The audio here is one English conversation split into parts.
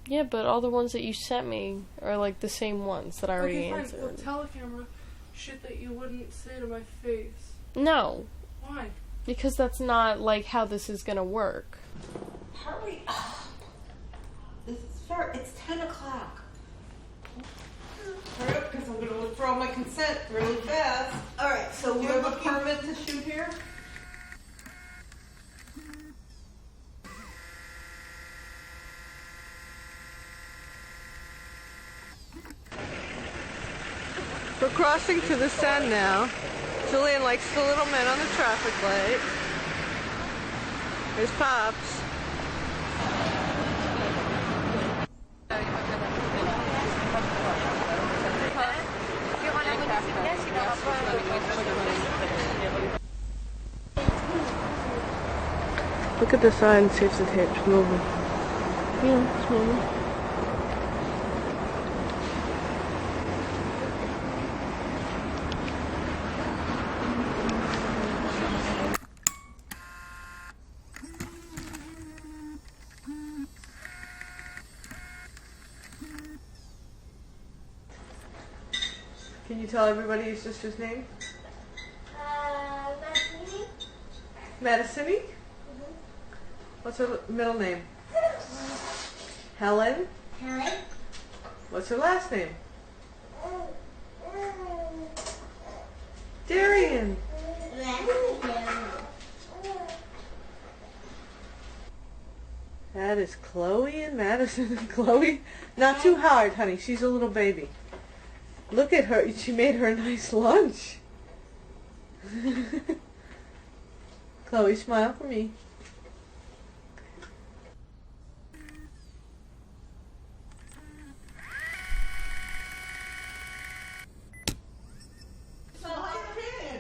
Yeah, but all the ones that you sent me are like the same ones that I already answered. Okay, fine. Well, telecamera shit that you wouldn't say to my face. No. Why? Because that's not like how this is gonna work. Hurry up. It's 10 o'clock. Hurry up, because I'm going to withdraw my consent really fast. Alright, so you have a permit to shoot here? We're crossing to the sun now. Julian likes the little men on the traffic light. There's Pops. Look at the sign, saves the tape, it's moving. Yeah, it's moving. Can you tell everybody your sister's name? Madison. What's her middle name? Helen. Helen. What's her last name? Darian. That is Chloe and Madison. Chloe, not too hard, honey. She's a little baby. Look at her. She made her a nice lunch. Chloe, smile for me.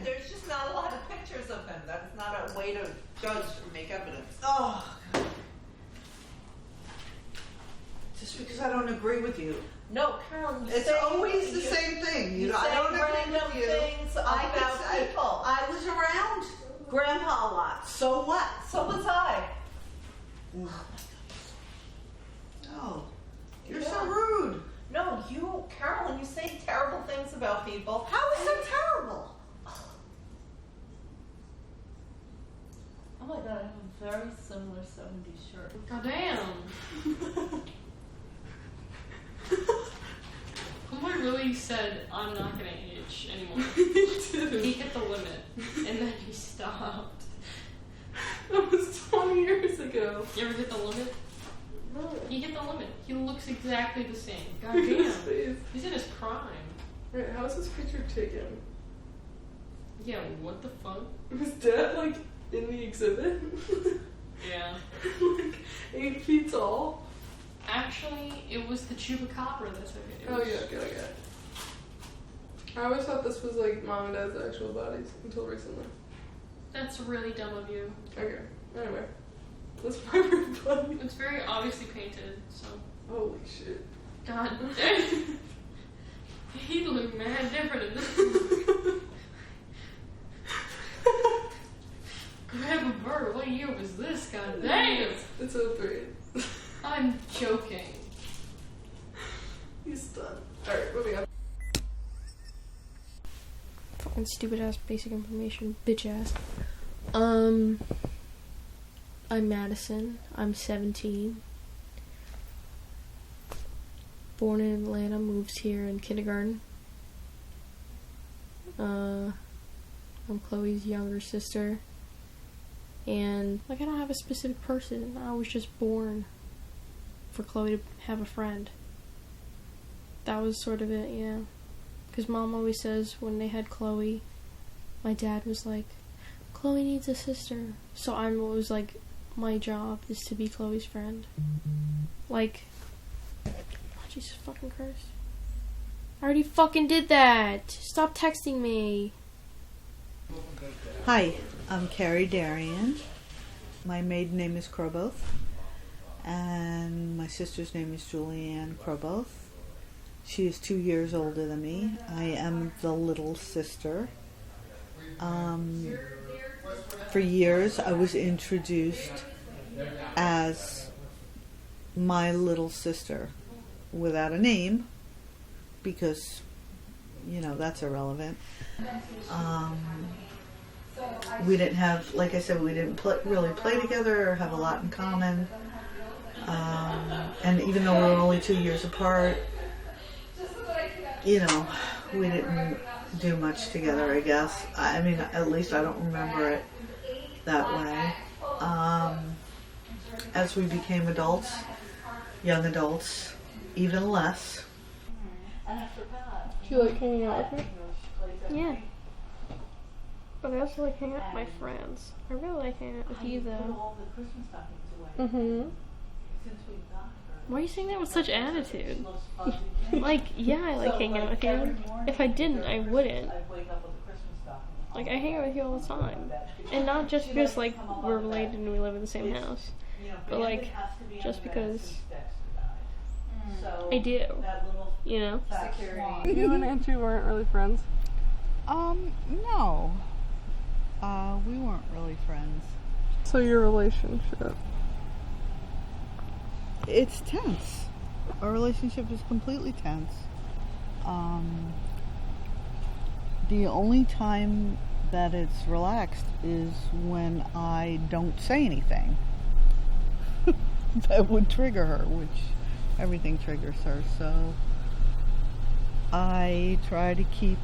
There's just not a lot of pictures of him. That's not a way to judge or make evidence. Oh, God. Just because I don't agree with you. No, Carol, It's always the same thing. I don't agree with you. Things about people. I was around Grandpa a lot. So what? So was I. Oh, no. You're so rude. No, you, Carolyn, you say terrible things about people. How is that terrible? Oh my God, I have a very similar 70s shirt. Goddamn. Omar really said, I'm not gonna age anymore. He hit the limit, and then he stopped. That was 20 years ago. You ever hit the limit? No. He hit the limit. He looks exactly the same. Look at his Goddamn. face. He's in his prime. Right, how's this picture taken? Yeah, what the fuck? Was Dad, like, in the exhibit? Yeah. Like, 8 feet tall? Actually, it was the Chupacabra that took it. Oh, yeah, okay. I always thought this was, like, Mom and Dad's actual bodies until recently. That's really dumb of you. Okay, anyway. That's my body. It's very obviously painted, so. Holy shit. God damn. He looked mad different in this. Grab a bird. What year was this? God damn. It's 03. I'm joking. He's done. Alright, moving on. Fucking stupid ass basic information, bitch ass. I'm Madison. I'm 17. Born in Atlanta, moved here in kindergarten. I'm Chloe's younger sister. And, like, I don't have a specific person. I was just born for Chloe to have a friend. That was sort of it, yeah. Because Mom always says when they had Chloe, my dad was like, Chloe needs a sister. So I was like, my job is to be Chloe's friend. Like, oh, Jesus fucking Christ. I already fucking did that. Stop texting me. Hi, I'm Carrie Darian. My maiden name is Croboth, and my sister's name is Julianne Croboth. She is 2 years older than me. I am the little sister. for years I was introduced as my little sister without a name because, you know, that's irrelevant. We didn't have, like I said, we didn't really play together or have a lot in common. And even though we were only 2 years apart, you know, we didn't do much together, I guess. I mean, at least I don't remember it that way. As we became adults, young adults, even less. Do you like hanging out with me? Yeah. But I also like hanging out with my friends. I really like hanging out with you, though. Mm-hmm. Why are you saying that with such attitude? Like, yeah, I like hanging out with you. If I didn't, I wouldn't. Like, I hang out with you all the time. And not just because, like, we're related and we live in the same house. But, like, just because I do. You know? You and Andrew weren't really friends? No. We weren't really friends. So your relationship? It's tense. Our relationship is completely tense. The only time that it's relaxed is when I don't say anything. That would trigger her, which everything triggers her. So I try to keep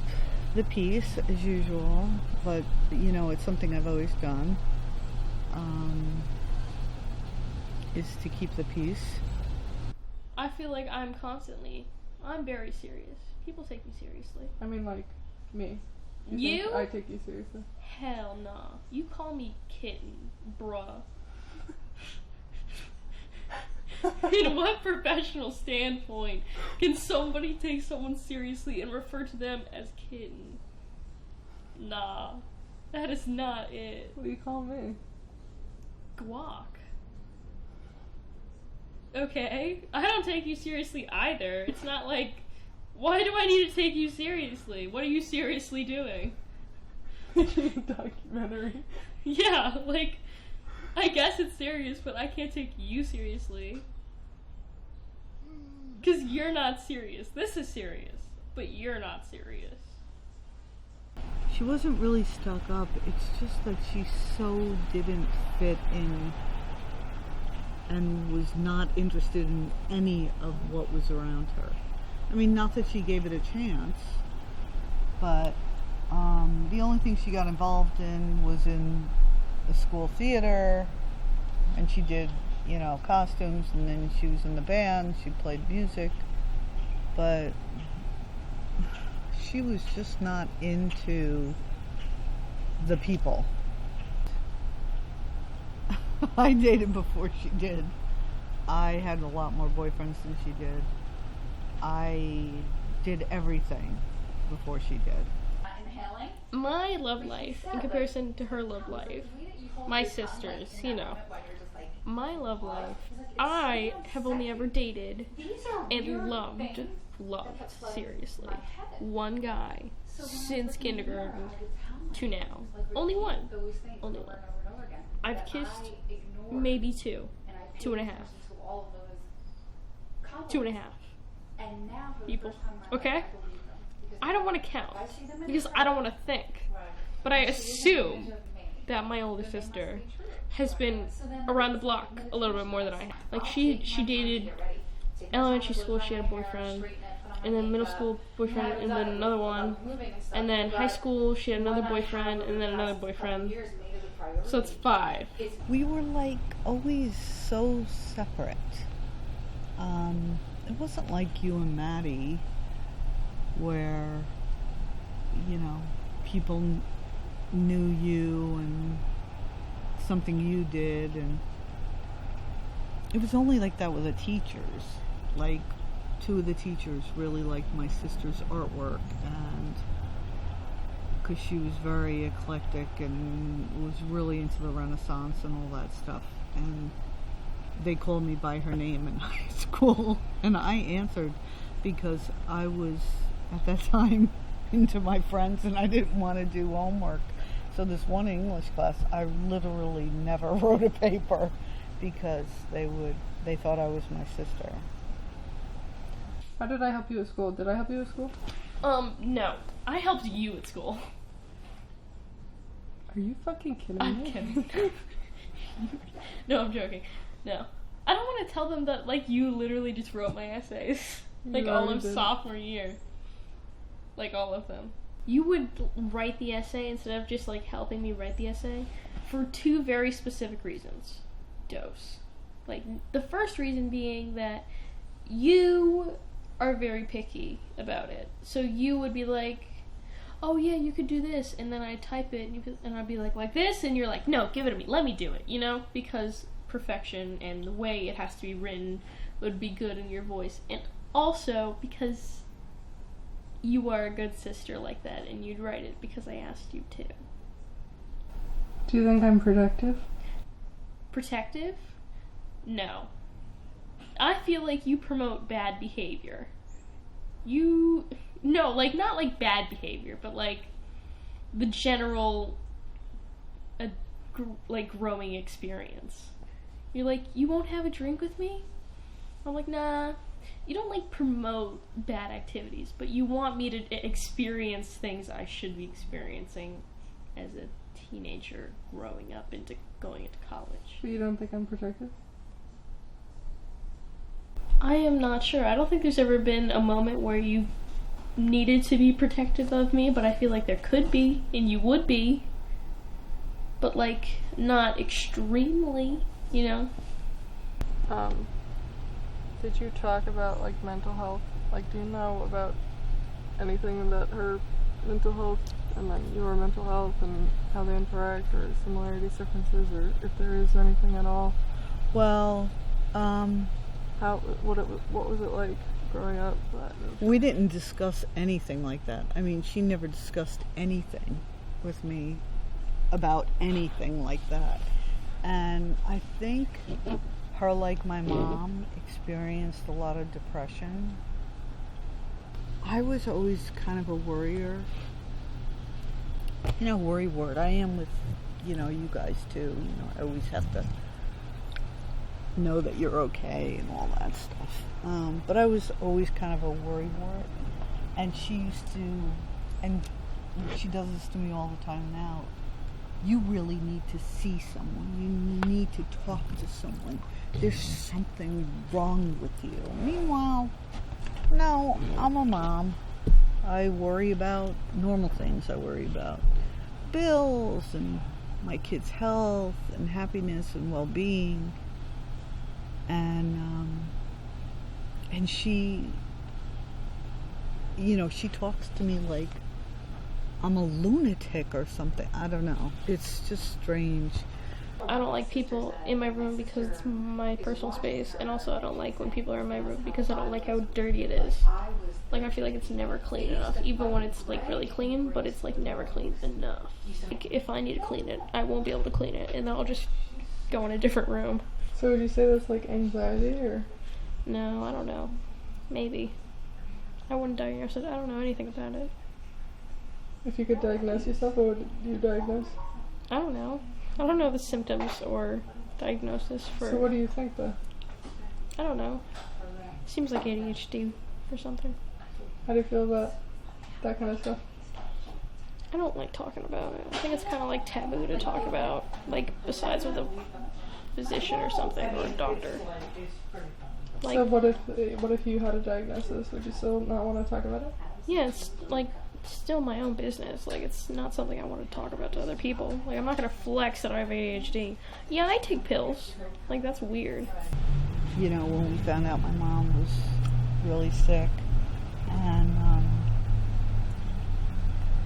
the peace as usual, but you know, it's something I've always done. Is to keep the peace. I feel like I'm very serious. People take me seriously. I mean, like, me. You? Think I take you seriously. Hell nah. You call me kitten, bruh. In what professional standpoint can somebody take someone seriously and refer to them as kitten? Nah. That is not it. What do you call me? Guac. Okay? I don't take you seriously either. It's not like, why do I need to take you seriously? What are you seriously doing? Documentary. Yeah, like, I guess it's serious, but I can't take you seriously. Because you're not serious. This is serious, but you're not serious. She wasn't really stuck up. It's just that she so didn't fit in and was not interested in any of what was around her. I mean, not that she gave it a chance, but the only thing she got involved in was in the school theater, and she did, you know, costumes, and then she was in the band, she played music, but she was just not into the people. I dated before she did. I had a lot more boyfriends than she did. I did everything before she did. My love life, in comparison to her love life, my sisters, you know, my love life, I have only ever dated and loved, seriously, one guy since kindergarten to now. Only one. I've kissed maybe 2.5. 2.5 people. Okay? I don't want to count because I don't want to think. But I assume that my older sister has been around the block a little bit more than I have. Like she dated elementary school, she had a boyfriend, and then middle school boyfriend, and then another one, and then high school she had another boyfriend, and then another boyfriend. So it's 5. We were like always so separate. It wasn't like you and Maddie where, you know, people knew you and something you did, and it was only like that with the teachers. Like 2 of the teachers really liked my sister's artwork, and because she was very eclectic and was really into the Renaissance and all that stuff, and they called me by her name in high school, and I answered because I was at that time into my friends and I didn't want to do homework, So this one English class, I literally never wrote a paper because they thought I was my sister. How did I help you at school? Did I help you at school? No. I helped you at school. Are you fucking kidding me? I'm kidding. No, I'm joking. No. I don't want to tell them that, like, you literally just wrote my essays. Like, You all already of did. sophomore year. Like, all of them. You would write the essay instead of just, like, helping me write the essay for two very specific reasons. Dose. Like, the first reason being that you are very picky about it. So you would be like, oh yeah, you could do this, and then I'd type it, and I'd be like this, and you're like, no, give it to me, let me do it, you know? Because perfection and the way it has to be written would be good in your voice. And also because you are a good sister like that, and you'd write it because I asked you to. Do you think I'm protective? Protective? No. I feel like you promote bad behavior. No, like, not like bad behavior, but like the general, like, growing experience. You're like, you won't have a drink with me? I'm like, nah. You don't, like, promote bad activities, but you want me to experience things I should be experiencing as a teenager growing up going into college. But you don't think I'm protective? I am not sure. I don't think there's ever been a moment where you needed to be protective of me, but I feel like there could be, and you would be. But, like, not extremely, you know? Did you talk about, like, mental health? Like, do you know about anything about her mental health and then your mental health and how they interact, or similarities, differences, or if there is anything at all? Well, What was it like growing up? we didn't discuss anything like that. I mean, she never discussed anything with me about anything like that. And I think her, like my mom, experienced a lot of depression. I was always kind of a worrier. You know, worry word. I am with, you guys too. I always have to know that you're okay and all that stuff. But I was always kind of a worry wart. And she used to, and she does this to me all the time now, you really need to see someone. You need to talk to someone. There's something wrong with you. Meanwhile, no, I'm a mom. I worry about normal things. I worry about bills and my kids' health and happiness and well-being. And she, she talks to me like I'm a lunatic or something. I don't know. It's just strange. I don't like people in my room because it's my personal space, and also I don't like when people are in my room because I don't like how dirty it is. Like, I feel like it's never clean enough, even when it's, like, really clean, but it's, like, never clean enough. Like, if I need to clean it, I won't be able to clean it, and then I'll just go in a different room. So would you say that's like anxiety, or? No, I don't know. Maybe. I wouldn't diagnose it. I don't know anything about it. If you could diagnose yourself, what would you diagnose? I don't know. I don't know the symptoms or diagnosis for... So what do you think, though? I don't know. Seems like ADHD or something. How do you feel about that kind of stuff? I don't like talking about it. I think it's kind of like taboo to talk about, like, besides with a physician or something, or a doctor. Like, So what if you had a diagnosis? Would you still not want to talk about it? yeah, it's like still my own business. Like, it's not something I want to talk about to other people. Like, I'm not gonna flex that I have ADHD. Yeah, I take pills. Like, that's weird. When we found out my mom was really sick, and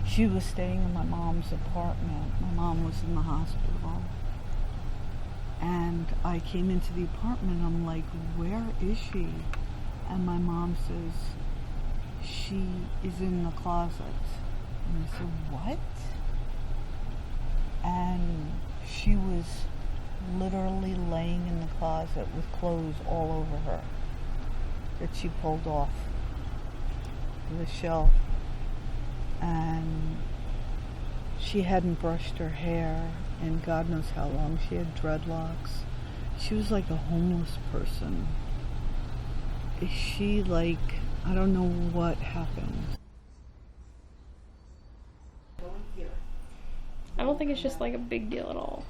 she was staying in my mom's apartment. My mom was in the hospital. And I came into the apartment, I'm like, where is she? And my mom says, she is in the closet. And I said, what? And she was literally laying in the closet with clothes all over her that she pulled off the shelf. And she hadn't brushed her hair in God knows how long. She had dreadlocks. She was like a homeless person. She I don't know what happened. I don't think it's just like a big deal at all.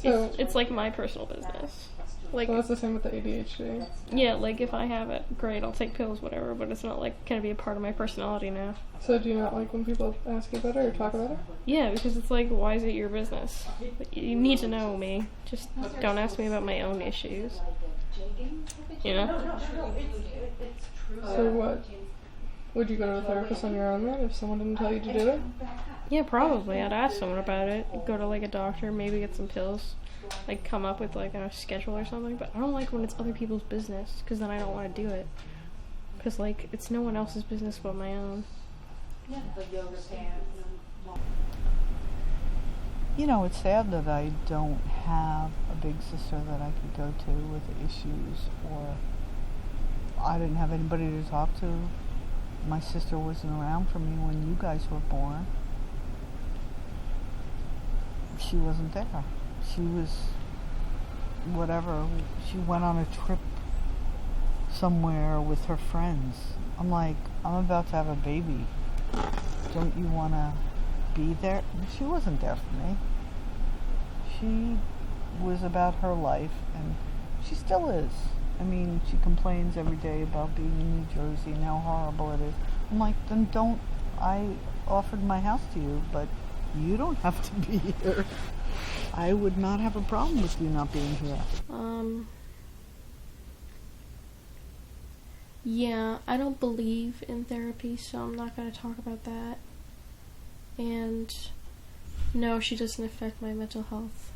So It's like my personal business. Like, it's the same with the ADHD. yeah, like if I have it, great, I'll take pills, whatever, but it's not like gonna be a part of my personality now. So do you not like when people ask you about it or talk about it? Yeah, because it's like, why is it your business? You need to know me. Just don't ask me about my own issues. You know? So what? Would you go to a therapist on your own then if someone didn't tell you to do it? Yeah, probably. I'd ask someone about it. Go to like a doctor, maybe get some pills. Like come up with like a schedule or something. But I don't like when it's other people's business, because then I don't want to do it. Because like, it's no one else's business but my own. You know, it's sad that I don't have a big sister that I could go to with issues, or I didn't have anybody to talk to. My sister wasn't around for me when you guys were born. She wasn't there. She was whatever. She went on a trip somewhere with her friends. I'm like, I'm about to have a baby. Don't you want to be there? She wasn't there for me. She was about her life, and she still is. I mean, she complains every day about being in New Jersey and how horrible it is. I'm like, then don't. I offered my house to you, but you don't have to be here. I would not have a problem with you not being here. Yeah, I don't believe in therapy, so I'm not going to talk about that. And no, she doesn't affect my mental health.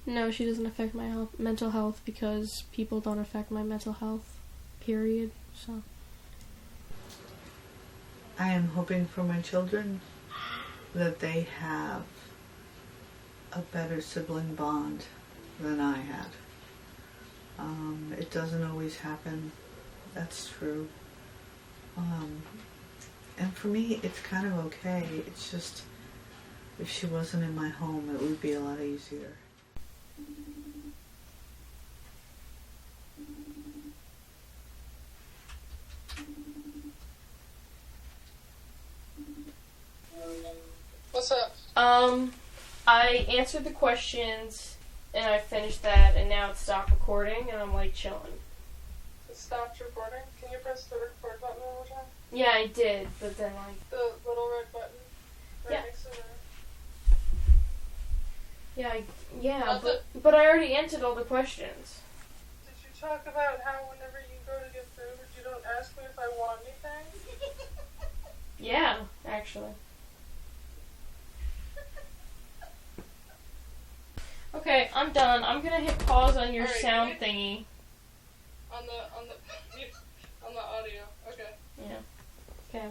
No, she doesn't affect my mental health, because people don't affect my mental health, period. So I am hoping for my children that they have a better sibling bond than I had. It doesn't always happen. That's true. And for me, it's kind of okay. It's just, if she wasn't in my home, it would be a lot easier. What's up? I answered the questions, and I finished that, and now it's stopped recording, and I'm like chilling. It stopped recording. Can you press the record button one more time? Yeah, I did, but then like, The little red button right Yeah. next to the... but I already answered all the questions. Did you talk about how whenever you go to get food, you don't ask me if I want anything? Yeah, actually. Okay, I'm done. I'm gonna hit pause on your Alright, sound you- thingy. On the audio. Okay. Yeah. Okay.